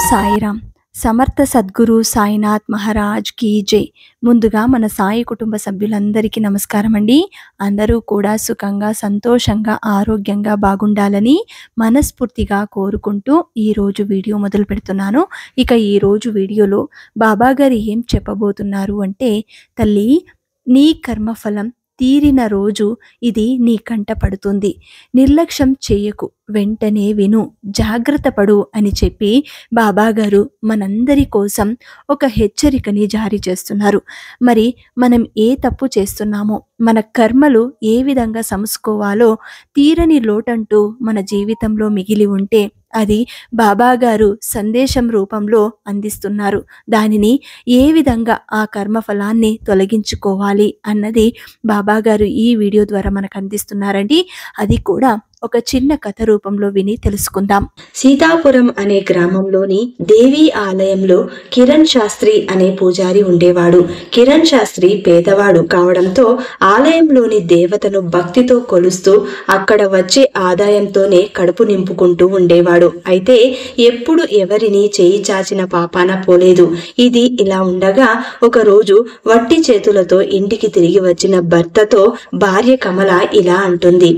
సాయిరామ్. సమర్థ సద్గురు సాయినాథ్ మహారాజ్ కీ జై. ముందుగా మన సాయి కుటుంబ సభ్యులందరికీ నమస్కారం అండి. అందరూ కూడా సుఖంగా, సంతోషంగా, ఆరోగ్యంగా బాగుండాలని మనస్ఫూర్తిగా కోరుకుంటూ ఈరోజు వీడియో మొదలు పెడుతున్నాను. ఇక ఈరోజు వీడియోలో బాబాగారు ఏం చెప్పబోతున్నారు అంటే, తల్లి నీ కర్మఫలం తీరిన రోజు ఇది నీ కంట పడుతుంది. నిర్లక్ష్యం చేయకు, వెంటనే విను, జాగ్రత్త పడు అని చెప్పి బాబాగారు మనందరి కోసం ఒక హెచ్చరికని జారీ చేస్తున్నారు. మరి మనం ఏ తప్పు చేస్తున్నామో, మన కర్మలు ఏ విధంగా సమసుకోవాలో తీరని లోటంటూ మన జీవితంలో మిగిలి ఉంటే అది బాబాగారు సందేశం రూపంలో అందిస్తున్నారు. దానిని ఏ విధంగా ఆ కర్మఫలాన్ని తొలగించుకోవాలి అన్నది బాబాగారు ఈ వీడియో ద్వారా మనకు అందిస్తున్నారండి. అది కూడా ఒక చిన్న కథ రూపంలో విని తెలుసుకుందాం. సీతాపురం అనే గ్రామంలోని దేవి ఆలయంలో కిరణ్ శాస్త్రి అనే పూజారి ఉండేవాడు. కిరణ్ శాస్త్రి పేదవాడు కావడంతో ఆలయంలోని దేవతను భక్తితో కొలుస్తూ అక్కడ వచ్చే ఆదాయంతోనే కడుపు నింపుకుంటూ ఉండేవాడు. అయితే ఎప్పుడు ఎవరిని చేయి చాచిన పాపాన పోలేదు. ఇది ఇలా ఉండగా ఒకరోజు వట్టి చేతులతో ఇంటికి తిరిగి వచ్చిన భర్తతో భార్య కమల ఇలా అంటుంది,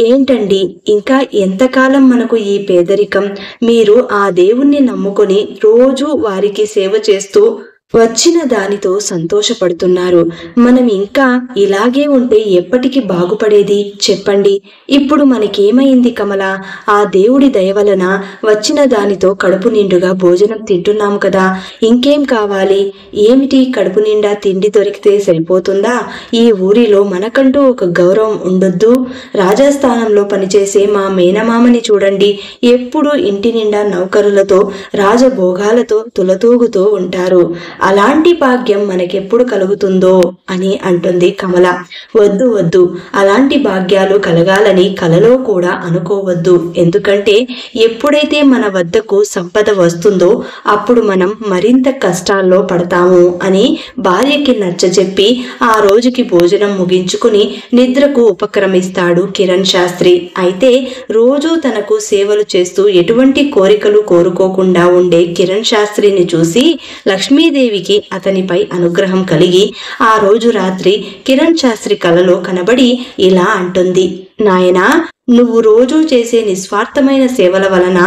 ఏంటండి ఇంకా ఎంతకాలం మనకు ఈ పేదరికం? మీరు ఆ దేవుణ్ణి నమ్ముకొని రోజు వారికి సేవ చేస్తూ వచ్చిన దానితో సంతోషపడుతున్నారు. మనం ఇంకా ఇలాగే ఉంటే ఎప్పటికి బాగుపడేది చెప్పండి. ఇప్పుడు మనకేమైంది కమల? ఆ దేవుడి దయ వలన వచ్చిన దానితో కడుపు నిండుగా భోజనం తింటున్నాము కదా, ఇంకేం కావాలి? ఏమిటి, కడుపు నిండా తిండి దొరికితే సరిపోతుందా? ఈ ఊరిలో మనకంటూ ఒక గౌరవం ఉండొద్దు? రాజస్థానంలో పనిచేసే మా మేనమామని చూడండి, ఎప్పుడు ఇంటి నిండా నౌకరులతో రాజభోగాలతో తులతూగుతూ ఉంటారు. అలాంటి భాగ్యం మనకెప్పుడు కలుగుతుందో అని అంటుంది కమల. వద్దు వద్దు, అలాంటి భాగ్యాలు కలగాలని కలలో కూడా అనుకోవద్దు. ఎందుకంటే ఎప్పుడైతే మన వద్దకు సంపద వస్తుందో అప్పుడు మనం మరింత కష్టాల్లో పడతాము అని భార్యకి నచ్చజెప్పి ఆ రోజుకి భోజనం ముగించుకుని నిద్రకు ఉపక్రమిస్తాడు కిరణ్ శాస్త్రి. అయితే రోజు తనకు సేవలు చేస్తూ ఎటువంటి కోరికలు కోరుకోకుండా ఉండే కిరణ్ శాస్త్రిని చూసి లక్ష్మీదేవి అతనిపై అనుగ్రహం కలిగి ఆ రోజు రాత్రి కిరణ్ శాస్త్రి కలలో కనబడి ఇలా అంటుంది, నాయనా, నువ్వు రోజు చేసే నిస్వార్థమైన సేవల వలన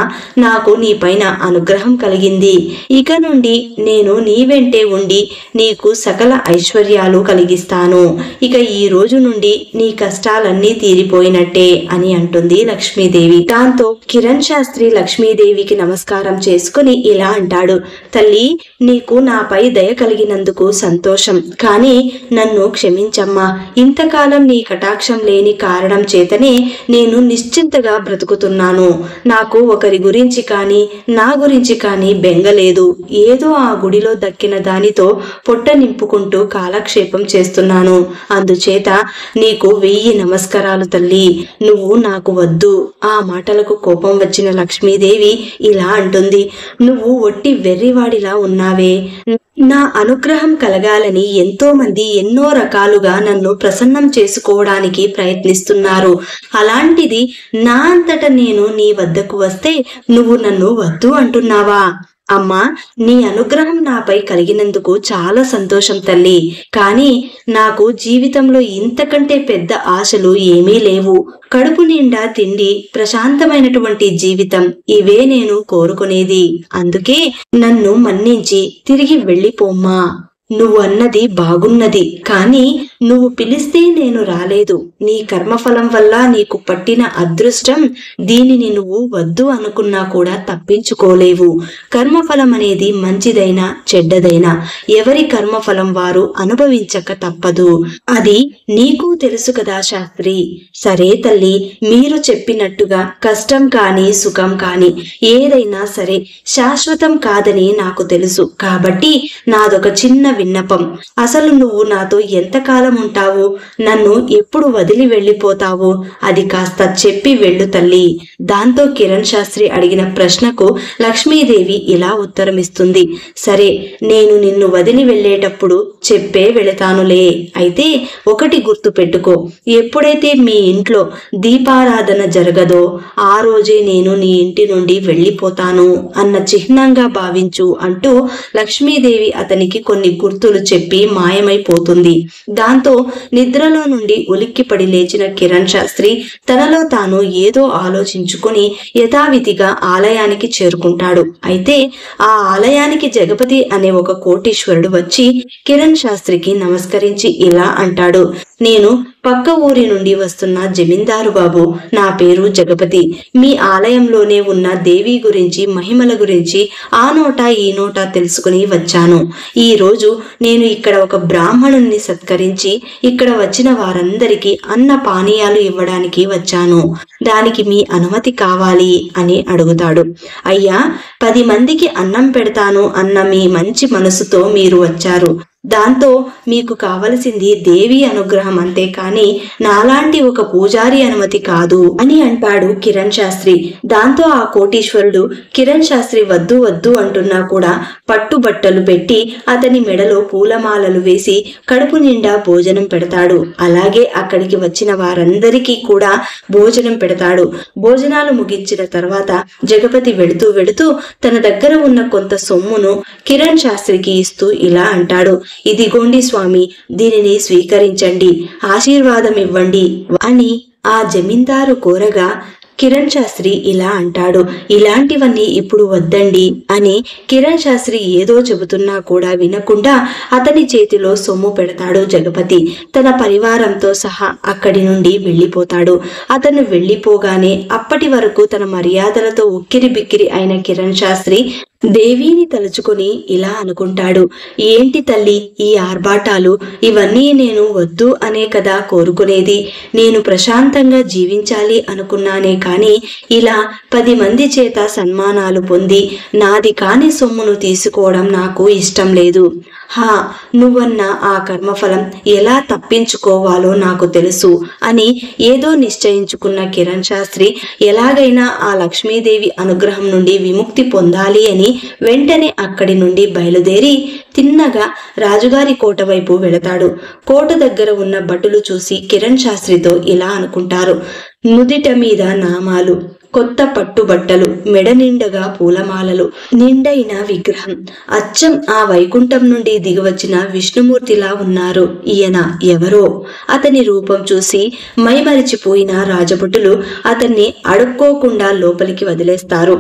నాకు నీ పైన అనుగ్రహం కలిగింది. ఇక నుండి నేను నీ వెంటే ఉండి నీకు సకల ఐశ్వర్యాలు కలిగిస్తాను. ఇక ఈ రోజు నుండి నీ కష్టాలన్నీ తీరిపోయినట్టే అని అంటుంది లక్ష్మీదేవి. దాంతో కిరణ్ శాస్త్రి లక్ష్మీదేవికి నమస్కారం చేసుకుని ఇలా అంటాడు, తల్లి, నీకు నాపై దయ కలిగినందుకు సంతోషం, కానీ నన్ను క్షమించమ్మా. ఇంతకాలం నీ కటాక్షం లేని కారణం చేతనే నేను నిశ్చింతగా బ్రతుకుతున్నాను. నాకు ఒకరి గురించి కానీ నా గురించి కానీ బెంగలేదు. ఏదో ఆ గుడిలో దక్కిన దానితో పొట్ట నింపుకుంటూ కాలక్షేపం చేస్తున్నాను. అందుచేత నీకు 1000 నమస్కారాలు తల్లి, నువ్వు నాకు వద్దు. ఆ మాటలకు కోపం వచ్చిన లక్ష్మీదేవి ఇలా అంటుంది, నువ్వు ఒట్టి వెర్రివాడిలా ఉన్నావే. నా అనుగ్రహం కలగాలని ఎంతో మంది ఎన్నో రకాలుగా నన్ను ప్రసన్నం చేసుకోవడానికి ప్రయత్నిస్తున్నారు. అలాంటిది నా అంతట నేను నీ వద్దకు వస్తే నువ్వు నన్ను వద్దు అంటున్నావా? అమ్మా, నీ అనుగ్రహం నాపై కలిగినందుకు చాలా సంతోషం తల్లి, కానీ నాకు జీవితంలో ఇంతకంటే పెద్ద ఆశలు ఏమీ లేవు. కడుపు నిండా తిండి, ప్రశాంతమైనటువంటి జీవితం, ఇవే నేను కోరుకునేది. అందుకే నన్ను మన్నించి తిరిగి వెళ్ళిపోమ్మా. నువ్వు అన్నది బాగున్నది, కానీ నువ్వు పిలిస్తే నేను రాలేదు. నీ కర్మఫలం వల్ల నీకు పట్టిన అదృష్టం, దీనిని నువ్వు వద్దు అనుకున్నా కూడా తప్పించుకోలేవు. కర్మఫలం అనేది మంచిదైనా చెడ్డదైనా ఎవరి కర్మఫలం వారు అనుభవించక తప్పదు. అది నీకు తెలుసు కదా శాస్త్రి. సరే తల్లి, మీరు చెప్పినట్టుగా కష్టం కానీ సుఖం కానీ ఏదైనా సరే శాశ్వతం కాదని నాకు తెలుసు. కాబట్టి నాదొక చిన్న విన్నపం. అసలు నువ్వు నాతో ఎంతకాలం ఉంటావు? నన్ను ఎప్పుడు వదిలి వెళ్ళిపోతావు? అది కాస్త చెప్పి వెళ్ళు తల్లి. దాంతో కిరణ్ శాస్త్రి అడిగిన ప్రశ్నకు లక్ష్మీదేవి ఇలా ఉత్తరమిస్తుంది. సరే, నేను నిన్ను వదిలి వెళ్ళేటప్పుడు చెప్పే వెళతానులే. అయితే ఒకటి గుర్తు పెట్టుకో, ఎప్పుడైతే మీ ఇంట్లో దీపారాధన జరగదో ఆ రోజే నేను నీ ఇంటి నుండి వెళ్ళిపోతాను అన్న చిహ్నంగా భావించు అంటూ లక్ష్మీదేవి అతనికి కొన్ని గుర్తులు చెప్పి మాయమైపోతుంది. దాంతో నిద్రలో నుండి ఉలిక్కిపడి లేచిన కిరణ్ శాస్త్రి తనలో తాను ఏదో ఆలోచించుకుని యథావిధిగా ఆలయానికి చేరుకుంటాడు. అయితే ఆ ఆలయానికి జగపతి అనే ఒక కోటీశ్వరుడు వచ్చి కిరణ్ శాస్త్రికి నమస్కరించి ఇలా అంటాడు. నేను పక్క ఊరి నుండి వస్తున్న జమీందారు బాబు. నా పేరు జగపతి. మీ ఆలయంలోనే ఉన్న దేవి గురించి, మహిమల గురించి ఆ నోట ఈ నోట తెలుసుకుని వచ్చాను. ఈ రోజు నేను ఇక్కడ ఒక బ్రాహ్మణుణ్ణి సత్కరించి ఇక్కడ వచ్చిన వారందరికీ అన్న పానీయాలు ఇవ్వడానికి వచ్చాను. దానికి మీ అనుమతి కావాలి అని అడుగుతాడు. అయ్యా, 10 మందికి అన్నం పెడతాను అన్న మీ మంచి మనసుతో మీరు వచ్చారు. దాంతో మీకు కావలసింది దేవి అనుగ్రహం అంతే కాని నాలాంటి ఒక పూజారి అనుమతి కాదు అని అంటాడు కిరణ్ శాస్త్రి. దాంతో ఆ కోటీశ్వరుడు కిరణ్ శాస్త్రి వద్దు వద్దు అంటున్నా కూడా పట్టుబట్టలు పెట్టి అతని మెడలో పూలమాలలు వేసి కడుపు నిండా భోజనం పెడతాడు. అలాగే అక్కడికి వచ్చిన వారందరికీ కూడా భోజనం పెడతాడు. భోజనాలు ముగించిన తర్వాత జగపతి వెళుతూ వెళుతూ తన దగ్గర ఉన్న కొంత సొమ్మును కిరణ్ శాస్త్రికి ఇస్తూ ఇలా అంటాడు. ఇదిగోండి స్వామి, దీనిని స్వీకరించండి, ఆశీర్వాదం ఇవ్వండి అని ఆ జమీందారు కోరగా కిరణ్ శాస్త్రి ఇలా అంటాడు. ఇలాంటివన్నీ ఇప్పుడు వద్దండి అని కిరణ్ శాస్త్రి ఏదో చెబుతున్నా కూడా వినకుండా అతని చేతిలో సొమ్ము పెడతాడు జగపతి. తన పరివారంతో సహా అక్కడి నుండి వెళ్ళిపోతాడు. అతను వెళ్ళిపోగానే అప్పటి వరకు తన మర్యాదలతో ఉక్కిరి బిక్కిరి అయిన కిరణ్ శాస్త్రి దేవిని తలుచుకుని ఇలా అనుకుంటాడు. ఏంటి తల్లి ఈ ఆర్భాటాలు? ఇవన్నీ నేను వద్దు అనే కదా కోరుకునేది. నేను ప్రశాంతంగా జీవించాలి అనుకున్నానే కానీ ఇలా 10 మంది చేత సన్మానాలు పొంది నాది కాని సొమ్మును తీసుకోవడం నాకు ఇష్టం లేదు. నువ్వన్న ఆ కర్మఫలం ఎలా తప్పించుకోవాలో నాకు తెలుసు అని ఏదో నిశ్చయించుకున్న కిరణ్ శాస్త్రి ఎలాగైనా ఆ లక్ష్మీదేవి అనుగ్రహం నుండి విముక్తి పొందాలి అని వెంటనే అక్కడి నుండి బయలుదేరి తిన్నగా రాజుగారి కోట వైపు వెళతాడు. కోట దగ్గర ఉన్న భటులు చూసి కిరణ్ శాస్త్రితో ఇలా అనుకుంటారు. నుదిట మీద నామాలు, కొత్త పట్టుబట్టలు, మెడ నిండగా పూలమాలలు, నిండైన విగ్రహం, అచ్చం ఆ వైకుంఠం నుండి దిగివచ్చిన విష్ణుమూర్తిలా ఉన్నారు. ఈయన ఎవరో? అతని రూపం చూసి మైమరిచిపోయిన రాజభటులు అతన్ని అడుక్కోకుండా లోపలికి వదిలేస్తారు.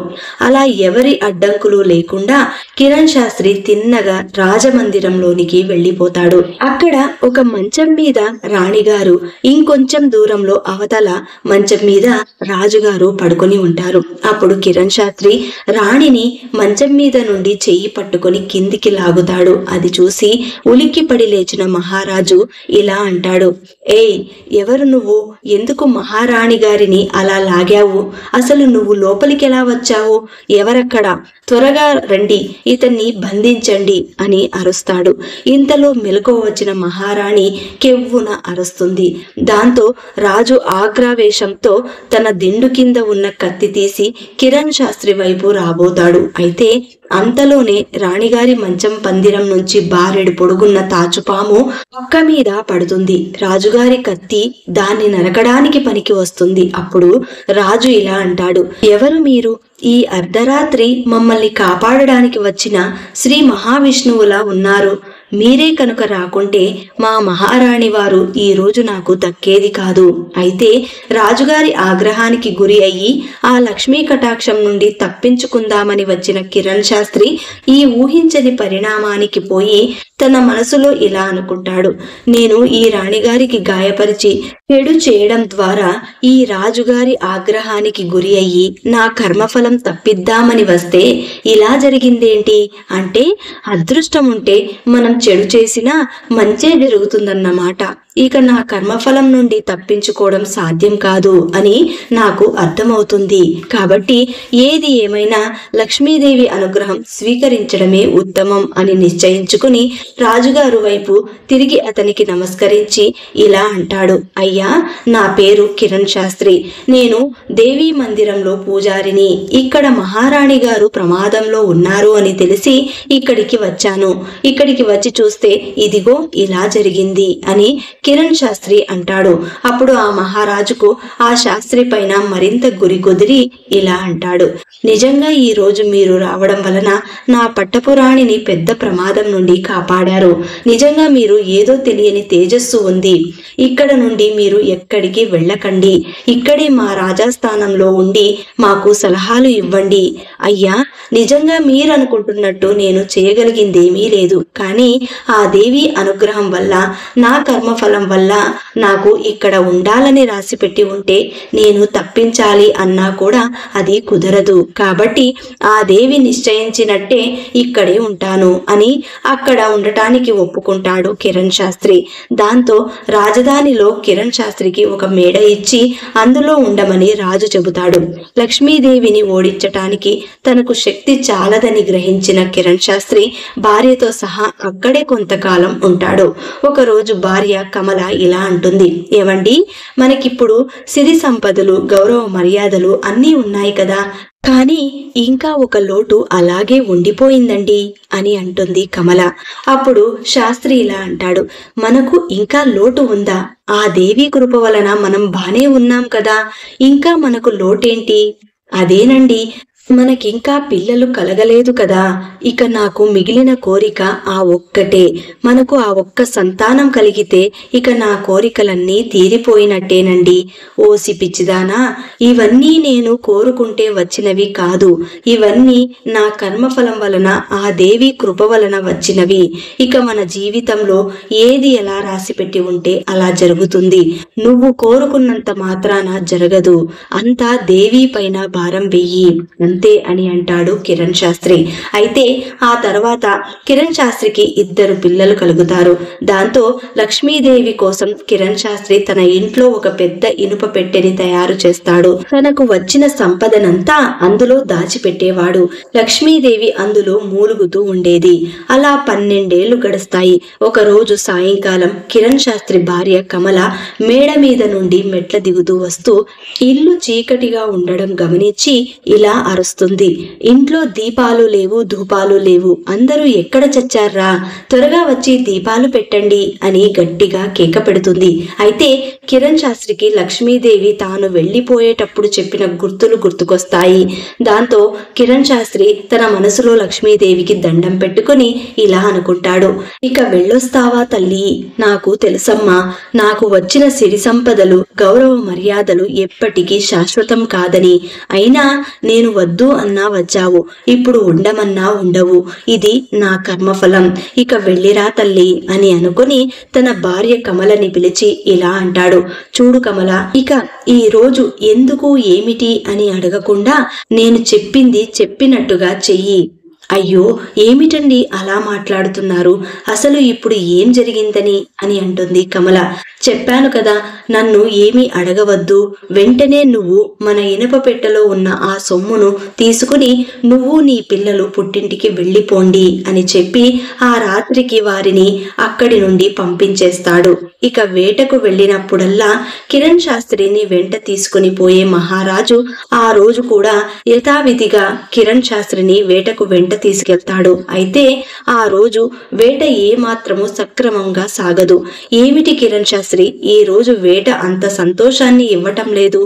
అలా ఎవరి అడ్డంకులు లేకుండా కిరణ్ శాస్త్రి తిన్నగా రాజమందిరంలోనికి వెళ్ళిపోతాడు. అక్కడ ఒక మంచం మీద రాణిగారు, ఇంకొంచెం దూరంలో అవతల మంచం మీద రాజుగారు పడుకొని ఉంటారు. అప్పుడు కిరణ్ శాస్త్రి రాణిని మంచం మీద నుండి చెయ్యి పట్టుకొని కిందికి లాగుతాడు. అది చూసి ఉలిక్కిపడి లేచిన మహారాజు ఇలా అంటాడు. ఏయ్, ఎవరు నువ్వు? ఎందుకు మహారాణి గారిని అలా లాగావు? అసలు నువ్వు లోపలికి ఎలా వచ్చావు? ఎవరక్కడ? త్వరగా రండి, ఇతన్ని బంధించండి అని అరుస్తాడు. ఇంతలో మెలకువ వచ్చిన మహారాణి కెవ్వున అరుస్తుంది. దాంతో రాజు ఆగ్రావేశంతో తన దిండు కింద ఉన్న కత్తి తీసి కిరణ్ శాస్త్రి వైపు రాబోతాడు. అయితే అంతలోనే రాణిగారి మంచం పందిరం నుంచి బారెడు పొడుగున్న తాచుపాము పక్క మీద పడుతుంది. రాజుగారి కత్తి దాన్ని నరకడానికి పనికి వస్తుంది. అప్పుడు రాజు ఇలా అంటాడు. ఎవరు మీరు? ఈ అర్ధరాత్రి మమ్మల్ని కాపాడడానికి వచ్చిన శ్రీ మహావిష్ణువులా ఉన్నారు. మీరే కనుక రాకుంటే మా మహారాణి వారు ఈ రోజు నాకు దక్కేది కాదు. అయితే రాజుగారి ఆగ్రహానికి గురి అయ్యి ఆ లక్ష్మీ కటాక్షం నుండి తప్పించుకుందామని వచ్చిన కిరణ్ శాస్త్రి ఈ ఊహించని పరిణామానికి పోయి తన మనసులో ఇలా అనుకుంటాడు. నేను ఈ రాణిగారికి గాయపరిచి చెడు చేయడం ద్వారా ఈ రాజుగారి ఆగ్రహానికి గురి అయ్యి నా కర్మఫలం తప్పిద్దామని వస్తే ఇలా జరిగిందేంటి? అంటే అదృష్టం ఉంటే మనం చెడు చేసినా మంచే జరుగుతుందన్నమాట. ఇక నా కర్మఫలం నుండి తప్పించుకోవడం సాధ్యం కాదు అని నాకు అర్థమవుతుంది. కాబట్టి ఏది ఏమైనా లక్ష్మీదేవి అనుగ్రహం స్వీకరించడమే ఉత్తమం అని నిశ్చయించుకుని రాజుగారు వైపు తిరిగి అతనికి నమస్కరించి ఇలా అంటాడు, అయ్యా, నా పేరు కిరణ్ శాస్త్రి. నేను దేవీ మందిరంలో పూజారిని. ఇక్కడ మహారాణి గారు ప్రమాదంలో ఉన్నారు అని తెలిసి ఇక్కడికి వచ్చాను. ఇక్కడికి వచ్చి చూస్తే ఇదిగో ఇలా జరిగింది అని కిరణ్ శాస్త్రి అంటాడు. అప్పుడు ఆ మహారాజుకు ఆ శాస్త్రి పైన మరింత గురి కుదిరి ఇలా అంటాడు, నిజంగా ఈ రోజు మీరు రావడం వలన నా పట్టపురాణిని పెద్ద ప్రమాదం నుండి కాపాడారు. నిజంగా మీరు ఏదో తెలియని తేజస్సు ఉంది. ఇక్కడ నుండి మీరు ఎక్కడికి వెళ్ళకండి. ఇక్కడే మా రాజాస్థానంలో ఉండి మాకు సలహాలు ఇవ్వండి. అయ్యా, నిజంగా మీరు అనుకుంటున్నట్టు నేను చేయగలిగిందేమీ లేదు. కానీ ఆ దేవి అనుగ్రహం వల్ల, నా కర్మఫలం వల్ల నాకు ఇక్కడ ఉండాలని రాసిపెట్టి ఉంటే నేను తప్పించాలి అన్నా కూడా అది కుదరదు. కాబట్టి ఆ దేవి నిశ్చయించినట్టే ఇక్కడే ఉంటాను అని అక్కడ ఉండటానికి ఒప్పుకుంటాడు కిరణ్ శాస్త్రి. దాంతో రాజధానిలో కిరణ్ శాస్త్రికి ఒక మేడ ఇచ్చి అందులో ఉండమని రాజు చెబుతాడు. లక్ష్మీదేవిని ఓడించటానికి తనకు శక్తి చాలదని గ్రహించిన కిరణ్ శాస్త్రి భార్యతో సహా అక్కడే కొంతకాలం ఉంటాడు. ఒకరోజు భార్య కమల ఇలా అంటుంది, ఏవండి, మనకిప్పుడు సిరి సంపదలు, గౌరవ మర్యాదలు అన్నీ ఉన్నాయి కదా, కానీ ఇంకా ఒక లోటు అలాగే ఉండిపోయిందండి అని అంటుంది కమల. అప్పుడు శాస్త్రి ఇలా అంటాడు, మనకు ఇంకా లోటు ఉందా? ఆ దేవి కృప వలన మనం బానే ఉన్నాం కదా, ఇంకా మనకు లోటేంటి? అదేనండి, మనకింకా పిల్లలు కలగలేదు కదా. ఇక నాకు మిగిలిన కోరిక ఆ ఒక్కటే. మనకు ఆ ఒక్క సంతానం కలిగితే ఇక నా కోరికలన్నీ తీరిపోయినట్టేనండి. ఓసి పిచ్చిదానా, ఇవన్నీ నేను కోరుకుంటే వచ్చినవి కాదు. ఇవన్నీ నా కర్మఫలం వలన, ఆ దేవి కృప వలన వచ్చినవి. ఇక మన జీవితంలో ఏది ఎలా రాసిపెట్టి ఉంటే అలా జరుగుతుంది. నువ్వు కోరుకున్నంత మాత్రాన జరగదు. అంతా దేవి పైన భారం వెయ్యి అంతే అని అంటాడు కిరణ్ శాస్త్రి. అయితే ఆ తర్వాత కిరణ్ శాస్త్రికి 2 పిల్లలు కలుగుతారు. దాంతో లక్ష్మీదేవి కోసం కిరణ్ శాస్త్రి తన ఇంట్లో ఒక పెద్ద ఇనుప పెట్టెని తయారు చేస్తాడు. తనకు వచ్చిన సంపదనంతా అందులో దాచిపెట్టేవాడు. లక్ష్మీదేవి అందులో మూలుగుతూ ఉండేది. అలా 12 ఏళ్లు గడుస్తాయి. ఒకరోజు సాయంకాలం కిరణ్ శాస్త్రి భార్య కమల మేడ మీద నుండి మెట్ల దిగుతూ వస్తూ ఇల్లు చీకటిగా ఉండడం గమనించి ఇలా అరుస్తుంది, ఇంట్లో దీపాలు లేవు, ధూపాలు లేవు, అందరూ ఎక్కడ చచ్చారా? త్వరగా వచ్చి దీపాలు పెట్టండి అని గట్టిగా కేక పెడుతుంది. అయితే కిరణ్ శాస్త్రికి లక్ష్మీదేవి తాను వెళ్లిపోయేటప్పుడు చెప్పిన గుర్తులు గుర్తుకొస్తాయి. దాంతో కిరణ్ శాస్త్రి తన మనసులో లక్ష్మీదేవికి దండం పెట్టుకుని ఇలా అనుకుంటాడు, ఇక వెళ్ళొస్తావా తల్లి? నాకు తెలుసమ్మా, నాకు వచ్చిన సిరి సంపదలు, గౌరవ మర్యాదలు ఎప్పటికీ శాశ్వతం కాదని. అయినా నేను వద్దు అన్నా వచ్చావు, ఇప్పుడు ఉండమన్నా ఉండవు. ఇది నా కర్మఫలం. ఇక వెళ్ళిరా తల్లి అని అనుకుని తన భార్య కమలని పిలిచి ఇలా అంటాడు, చూడు కమల, ఇక ఈ రోజు ఎందుకు ఏమిటి అని అడగకుండా నేను చెప్పింది చెప్పినట్టుగా చెయ్యి. అయ్యో, ఏమిటండి అలా మాట్లాడుతున్నారు? అసలు ఇప్పుడు ఏం జరిగిందని అని అంటుంది కమల. చెప్పాను కదా, నన్ను ఏమీ అడగవద్దు. వెంటనే నువ్వు మన ఇనప పెట్టెలో ఉన్న ఆ సొమ్మును తీసుకుని నువ్వు నీ పిల్లలు పుట్టింటికి వెళ్ళిపోండి అని చెప్పి ఆ రాత్రికి వారిని అక్కడి నుండి పంపించేస్తాడు. ఇక వేటకు వెళ్ళినప్పుడల్లా కిరణ్ శాస్త్రిని వెంట తీసుకుని పోయే మహారాజు ఆ రోజు కూడా యథావిధిగా కిరణ్ శాస్త్రిని వేటకు వెంట తీసుకెళ్తాడు. అయితే ఆ రోజు వేట ఏ మాత్రము సక్రమంగా సాగదు. ఏమిటి కిరణ్ శాస్త్రి, ఈ రోజు వేట అంత సంతోషాన్ని ఇవ్వటం లేదు.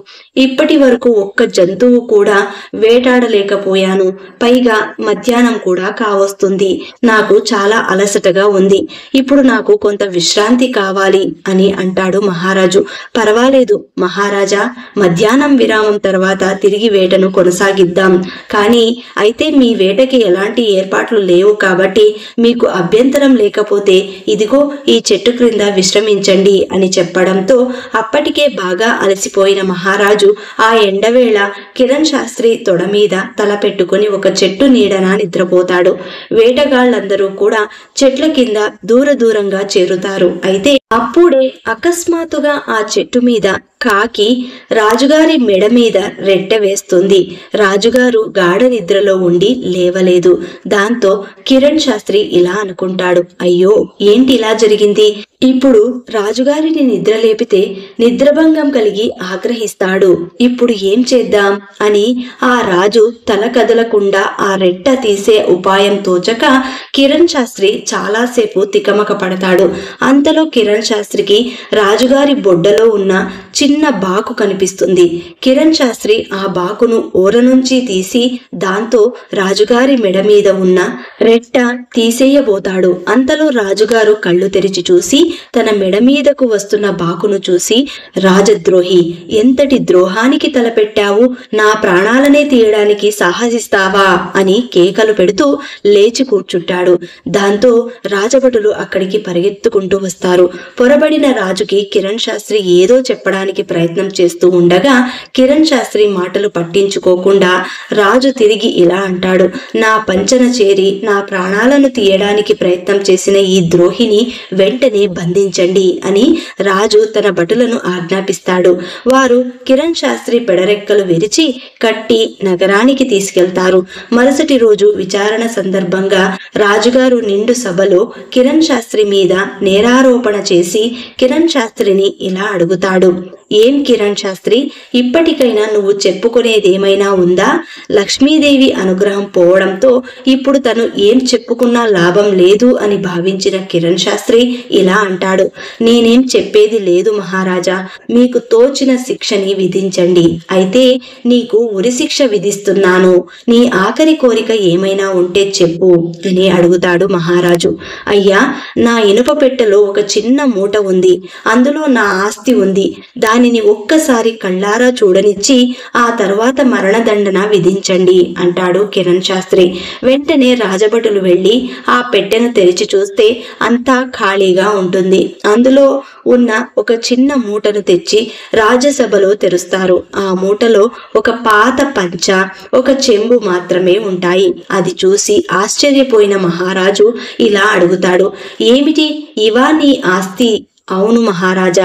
ఇప్పటి వరకు ఒక్క జంతువు కూడా వేటాడలేకపోయాను. పైగా మధ్యాహ్నం కూడా కావస్తుంది. నాకు చాలా అలసటగా ఉంది. ఇప్పుడు నాకు కొంత విశ్రాంతి కావాలి అని అంటాడు మహారాజు. పర్వాలేదు మహారాజా, మధ్యాహ్నం విరామం తర్వాత తిరిగి వేటను కొనసాగిద్దాం. కానీ అయితే మీ వేటకి ఎలాంటి ఏర్పాట్లు లేవు కాబట్టి మీకు అభ్యంతరం లేకపోతే ఇదిగో ఈ చెట్టు క్రింద విశ్రమించండి అని చెప్పడంతో అప్పటికే బాగా అలసిపోయిన మహారాజు ఆ ఎండవేళ కిరణ్ శాస్త్రి తొడ మీద తల పెట్టుకుని ఒక చెట్టు నీడన నిద్రపోతాడు. వేటగాళ్ళందరూ కూడా చెట్ల కింద దూరంగా చేరుతారు. అయితే అప్పుడు అప్పుడే అకస్మాత్తుగా ఆ చెట్టు మీద కాకి రాజుగారి మెడ మీద రెట్టె వేస్తుంది. రాజుగారు గాఢ నిద్రలో ఉండి లేవలేదు. దాంతో కిరణ్ శాస్త్రి ఇలా అనుకుంటాడు, అయ్యో ఏంటి ఇలా జరిగింది, ఇప్పుడు రాజుగారిని నిద్ర లేపితే నిద్రభంగం కలిగి ఆగ్రహిస్తాడు, ఇప్పుడు ఏం చేద్దాం అని ఆ రాజు తల కదలకుండా ఆ రెట్ట తీసే ఉపాయం తోచక కిరణ్ శాస్త్రి చాలాసేపు తికమక పడతాడు. అంతలో కిరణ్ శాస్త్రికి రాజుగారి బొడ్డలో ఉన్న చిన్న బాకు కనిపిస్తుంది. కిరణ్ శాస్త్రి ఆ బాకును ఊర నుంచి తీసి దాంతో రాజుగారి మెడ మీద ఉన్న రెట్ట తీసేయబోతాడు. అంతలో రాజుగారు కళ్ళు తెరిచి చూసి తన మెడ మీదకు వస్తున్న బాకును చూసి, రాజద్రోహి, ఎంతటి ద్రోహానికి తలపెట్టావు, నా ప్రాణాలనే తీయడానికి సాహసిస్తావా అని కేకలు పెడుతూ లేచి కూర్చుంటాడు. దాంతో రాజభటులు అక్కడికి పరిగెత్తుకుంటూ వస్తారు. పొరబడిన రాజుకి కిరణ్ శాస్త్రి ఏదో చెప్పడానికి ప్రయత్నం చేస్తూ ఉండగా కిరణ్ శాస్త్రి మాటలు పట్టించుకోకుండా రాజు తిరిగి ఇలా అంటాడు, నా పంచన చేరి నా ప్రాణాలను తీయడానికి ప్రయత్నం చేసిన ఈ ద్రోహిని వెంటనే బంధించండి అని రాజు తన భటులను ఆజ్ఞాపిస్తాడు. వారు కిరణ్ శాస్త్రి పెడరెక్కలు విరిచి కట్టి నగరానికి తీసుకెళ్తారు. మరుసటి రోజు విచారణ సందర్భంగా రాజుగారు నిండు సభలో కిరణ్ శాస్త్రి మీద నేరారోపణ చేసి కిరణ్ శాస్త్రిని ఇలా అడుగుతాడు, ఏం కిరణ్ శాస్త్రి, ఇప్పటికైనా నువ్వు చెప్పుకునేదేమైనా ఉందా? లక్ష్మీదేవి అనుగ్రహం పోవడంతో ఇప్పుడు తను ఏం చెప్పుకున్నా లాభం లేదు అని భావించిన కిరణ్ శాస్త్రి ఇలా అంటాడు, నేనేం చెప్పేది లేదు మహారాజా, మీకు తోచిన శిక్షని విధించండి, అయితే నీకు ఉరిశిక్ష విధిస్తున్నాను, నీ ఆఖరి కోరిక ఏమైనా ఉంటే చెప్పు అని అడుగుతాడు మహారాజు. అయ్యా, నా ఇనుప పెట్టెలో ఒక చిన్న మూట ఉంది, అందులో నా ఆస్తి ఉంది, దానిని ఒక్కసారి కళ్ళారా చూడనిచ్చి ఆ తర్వాత మరణదండన విధించండి అంటాడు కిరణ్ శాస్త్రి. వెంటనే రాజభటులు వెళ్లి ఆ పెట్టెను తెరిచి చూస్తే అంతా ఖాళీగా ఉంటుంది. అందులో ఉన్న ఒక చిన్న మూటను తెచ్చి రాజసభలో తెరుస్తారు. ఆ మూటలో ఒక పాత పంచ, ఒక చెంబు మాత్రమే ఉంటాయి. అది చూసి ఆశ్చర్యపోయిన మహారాజు ఇలా అడుగుతాడు, ఏమిటి ఇవా నీ ఆస్తి? అవును మహారాజా,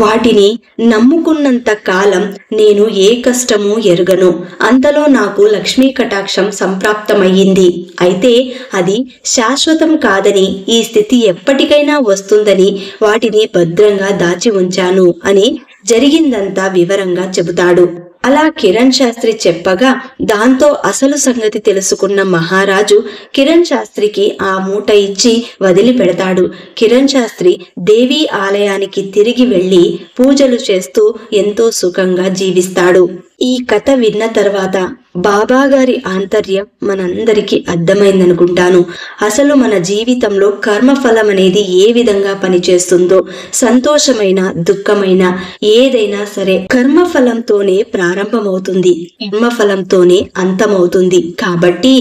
వాటిని నమ్ముకున్నంత కాలం నేను ఏ కష్టము ఎరుగను. అంతలో నాకు లక్ష్మీ కటాక్షం సంప్రాప్తమయ్యింది. అయితే అది శాశ్వతం కాదని, ఈ స్థితి ఎప్పటికైనా వస్తుందని వాటిని భద్రంగా దాచి ఉంచాను అని జరిగిందంతా వివరంగా చెబుతాడు. అలా కిరణ్ శాస్త్రి చెప్పగా దాంతో అసలు సంగతి తెలుసుకున్న మహారాజు కిరణ్ శాస్త్రికి ఆ మూట ఇచ్చి వదిలిపెడతాడు. కిరణ్ శాస్త్రి దేవీ ఆలయానికి తిరిగి వెళ్లి పూజలు చేస్తూ ఎంతో సుఖంగా జీవిస్తాడు. ఈ కథ విన్న తర్వాత బాబాగారి ఆంతర్యం మనందరికీ అర్థమైందనుకుంటాను. అసలు మన జీవితంలో కర్మఫలం అనేది ఏ విధంగా పనిచేస్తుందో, సంతోషమైన దుఃఖమైన ఏదైనా సరే కర్మఫలంతోనే ప్రారంభమవుతుంది, కర్మఫలంతోనే అంతమవుతుంది. కాబట్టి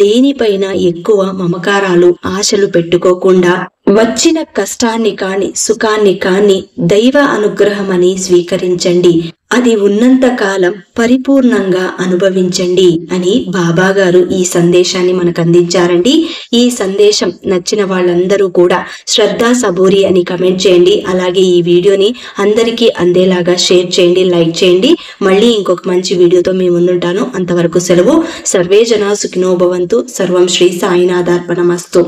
దేనిపైన ఎక్కువ మమకారాలు ఆశలు పెట్టుకోకుండా వచ్చిన కష్టాన్ని కాని సుఖాన్ని కాని దైవ అనుగ్రహమని స్వీకరించండి, అది ఉన్నంత కాలం పరిపూర్ణంగా అనుభవించండి అని బాబాగారు ఈ సందేశాన్ని మనకు అందించారండి. ఈ సందేశం నచ్చిన వాళ్ళందరూ కూడా శ్రద్ధా సబూరి అని కమెంట్ చేయండి. అలాగే ఈ వీడియోని అందరికీ అందేలాగా షేర్ చేయండి, లైక్ చేయండి. మళ్ళీ ఇంకొక మంచి వీడియోతో మీ ముందుంటాను. అంతవరకు సెలవు. సర్వే జనా సుఖినో భవంతు. సర్వం శ్రీ సాయినాథార్పణమస్తు.